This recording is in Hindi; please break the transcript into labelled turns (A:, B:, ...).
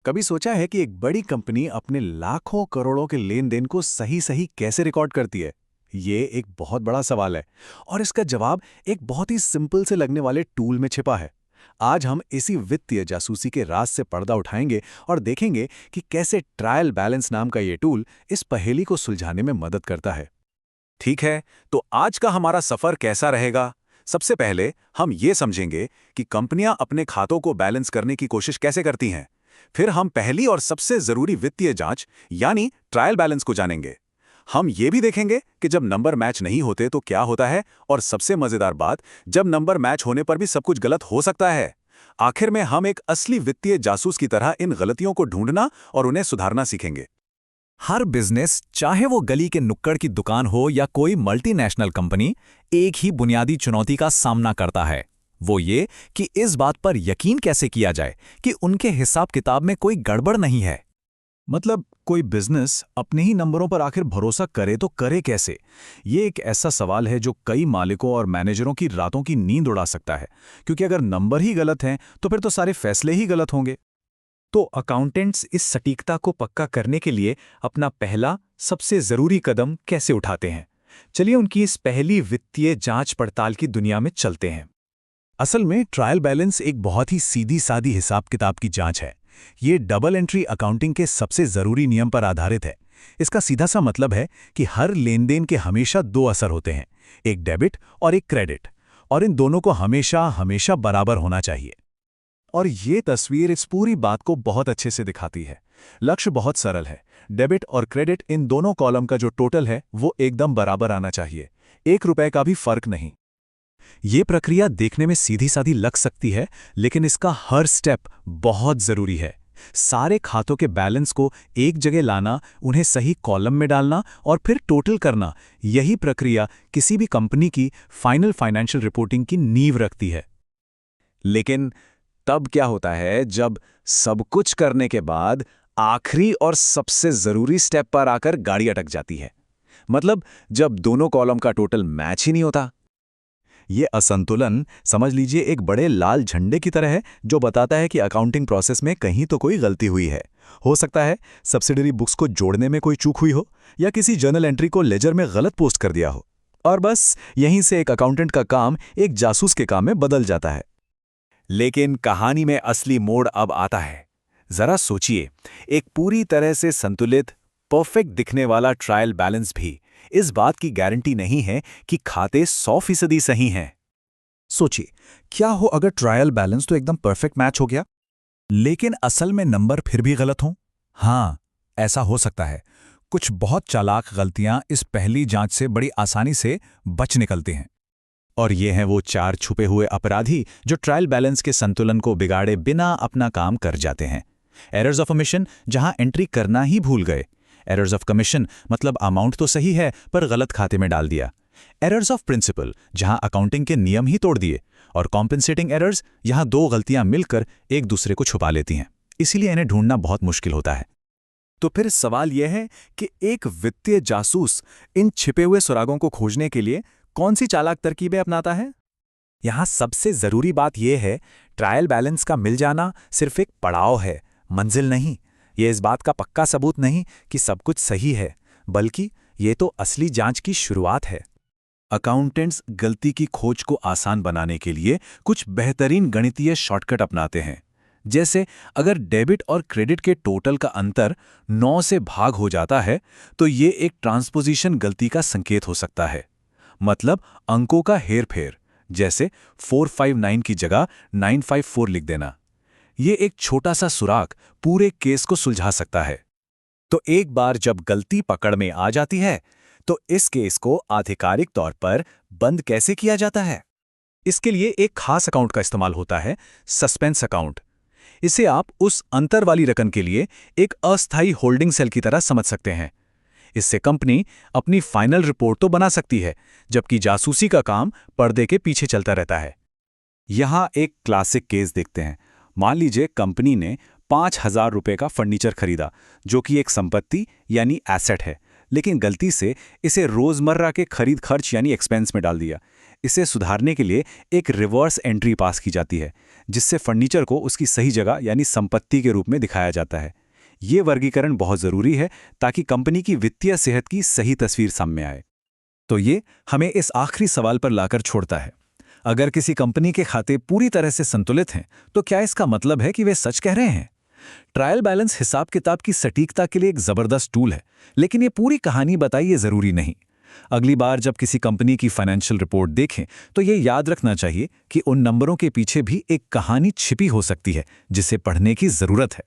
A: कभी सोचा है कि एक बड़ी कंपनी अपने लाखों करोड़ों के लेन देन को सही सही कैसे रिकॉर्ड करती है? ये एक बहुत बड़ा सवाल है और इसका जवाब एक बहुत ही सिंपल से लगने वाले टूल में छिपा है। आज हम इसी वित्तीय जासूसी के राज से पर्दा उठाएंगे और देखेंगे कि कैसे ट्रायल बैलेंस नाम का ये टूल इस पहेली को सुलझाने में मदद करता है। ठीक है, तो आज का हमारा सफर कैसा रहेगा? सबसे पहले हम ये समझेंगे कि कंपनियां अपने खातों को बैलेंस करने की कोशिश कैसे करती हैं। फिर हम पहली और सबसे जरूरी वित्तीय जांच यानी ट्रायल बैलेंस को जानेंगे। हम ये भी देखेंगे कि जब नंबर मैच नहीं होते तो क्या होता है, और सबसे मजेदार बात, जब नंबर मैच होने पर भी सब कुछ गलत हो सकता है। आखिर में हम एक असली वित्तीय जासूस की तरह इन गलतियों को ढूंढना और उन्हें सुधारना सीखेंगे।
B: हर बिजनेस, चाहे वो गली के नुक्कड़ की दुकान हो या कोई मल्टीनेशनल कंपनी, एक ही बुनियादी चुनौती का सामना करता है। वो ये कि इस बात पर यकीन कैसे किया जाए कि उनके हिसाब किताब में कोई गड़बड़ नहीं है।
A: मतलब कोई बिजनेस अपने ही नंबरों पर आखिर भरोसा करे तो करे कैसे? ये एक ऐसा सवाल है जो कई मालिकों और मैनेजरों की रातों की नींद उड़ा सकता है, क्योंकि अगर नंबर ही गलत हैं तो फिर तो सारे फैसले ही गलत होंगे।
C: तो अकाउंटेंट्स इस सटीकता को पक्का करने के लिए अपना पहला सबसे जरूरी कदम कैसे उठाते हैं? चलिए उनकी इस पहली वित्तीय जांच पड़ताल की दुनिया में चलते हैं।
A: असल में ट्रायल बैलेंस एक बहुत ही सीधी सादी हिसाब किताब की जांच है। ये डबल एंट्री अकाउंटिंग के सबसे जरूरी नियम पर आधारित है। इसका सीधा सा मतलब है कि हर लेन देन के हमेशा दो असर होते हैं, एक डेबिट और एक क्रेडिट, और इन दोनों को हमेशा हमेशा बराबर होना चाहिए। और ये तस्वीर इस पूरी बात को बहुत अच्छे से दिखाती है। लक्ष्य बहुत सरल है। डेबिट और क्रेडिट, इन दोनों कॉलम का जो टोटल है वो एकदम बराबर आना चाहिए, ₹1 का भी फर्क नहीं। ये प्रक्रिया देखने में सीधी सादी लग सकती है, लेकिन इसका हर स्टेप बहुत जरूरी है। सारे खातों के बैलेंस को एक जगह लाना, उन्हें सही कॉलम में डालना और फिर टोटल करना, यही प्रक्रिया किसी भी कंपनी की फाइनल फाइनेंशियल रिपोर्टिंग की नींव रखती है।
D: लेकिन तब क्या होता है जब सब कुछ करने के बाद आखिरी और सबसे जरूरी स्टेप पर आकर गाड़ी अटक जाती है? मतलब जब दोनों कॉलम का टोटल मैच ही नहीं होता।
A: ये असंतुलन समझ लीजिए एक बड़े लाल झंडे की तरह है, जो बताता है कि अकाउंटिंग प्रोसेस में कहीं तो कोई गलती हुई है। हो सकता है सब्सिडरी बुक्स को जोड़ने में कोई चूक हुई हो, या किसी जर्नल एंट्री को लेजर में गलत पोस्ट कर दिया हो, और बस यहीं से एक अकाउंटेंट का काम एक जासूस के काम में बदल जाता है।
D: लेकिन कहानी में असली मोड़ अब आता है। जरा सोचिए, एक पूरी तरह से संतुलित, परफेक्ट दिखने वाला ट्रायल बैलेंस भी इस बात की गारंटी नहीं है कि खाते 100% सही हैं।
A: सोचिए, क्या हो अगर ट्रायल बैलेंस तो एकदम परफेक्ट मैच हो गया, लेकिन असल में नंबर फिर भी गलत हों? हाँ, ऐसा हो सकता है। कुछ बहुत चालाक गलतियां इस पहली जांच से बड़ी आसानी से बच निकलती हैं। और ये हैं वो 4 छुपे हुए अपराधी जो ट्रायल बैलेंस के संतुलन को बिगाड़े बिना अपना काम कर जाते हैं। एरर्स ऑफ ओमिशन, जहां एंट्री करना ही भूल गए। एरर्स ऑफ कमीशन, मतलब अमाउंट तो सही है पर गलत खाते में डाल दिया। एरर्स ऑफ प्रिंसिपल, जहां अकाउंटिंग के नियम ही तोड़ दिए। और कॉम्पेंसेटिंग एरर्स, यहां दो गलतियां मिलकर एक दूसरे को छुपा लेती हैं, इसीलिए इन्हें ढूंढना बहुत मुश्किल होता है।
D: तो फिर सवाल यह है कि एक वित्तीय जासूस इन छिपे हुए सुरागों को खोजने के लिए कौन सी चालाक तरकीबें अपनाता है?
B: यहाँ सबसे जरूरी बात यह है, ट्रायल बैलेंस का मिल जाना सिर्फ एक पड़ाव है, मंजिल नहीं। ये इस बात का पक्का सबूत नहीं कि सब कुछ सही है, बल्कि ये तो असली जांच की शुरुआत है।
A: अकाउंटेंट्स गलती की खोज को आसान बनाने के लिए कुछ बेहतरीन गणितीय शॉर्टकट अपनाते हैं। जैसे अगर डेबिट और क्रेडिट के टोटल का अंतर 9 से भाग हो जाता है, तो ये एक ट्रांसपोजिशन गलती का संकेत हो सकता है। मतलब अंकों का हेरफेर, जैसे 459 की जगह 954 लिख देना। ये एक छोटा सा सुराग पूरे केस को सुलझा सकता है।
B: तो एक बार जब गलती पकड़ में आ जाती है, तो इस केस को आधिकारिक तौर पर बंद कैसे किया जाता है?
A: इसके लिए एक खास अकाउंट का इस्तेमाल होता है, सस्पेंस अकाउंट। इसे आप उस अंतर वाली रकम के लिए एक अस्थायी होल्डिंग सेल की तरह समझ सकते हैं। इससे कंपनी अपनी फाइनल रिपोर्ट तो बना सकती है, जबकि जासूसी का काम पर्दे के पीछे चलता रहता है।
D: यहां एक क्लासिक केस देखते हैं। मान लीजिए कंपनी ने ₹5000 का फर्नीचर खरीदा, जो कि एक संपत्ति यानी एसेट है, लेकिन गलती से इसे रोजमर्रा के खरीद खर्च यानी एक्सपेंस में डाल दिया। इसे सुधारने के लिए एक रिवर्स एंट्री पास की जाती है, जिससे फर्नीचर को उसकी सही जगह यानी संपत्ति के रूप में दिखाया जाता है। ये वर्गीकरण बहुत ज़रूरी है ताकि कंपनी की वित्तीय सेहत की सही तस्वीर सामने आए।
B: तो ये हमें इस आखिरी सवाल पर लाकर छोड़ता है। अगर किसी कंपनी के खाते पूरी तरह से संतुलित हैं, तो क्या इसका मतलब है कि वे सच कह रहे हैं? ट्रायल बैलेंस हिसाब किताब की सटीकता के लिए एक जबरदस्त टूल है, लेकिन ये पूरी कहानी बताइए जरूरी नहीं। अगली बार जब किसी कंपनी की फाइनेंशियल रिपोर्ट देखें, तो ये याद रखना चाहिए कि उन नंबरों के पीछे भी एक कहानी छिपी हो सकती है, जिसे पढ़ने की जरूरत है।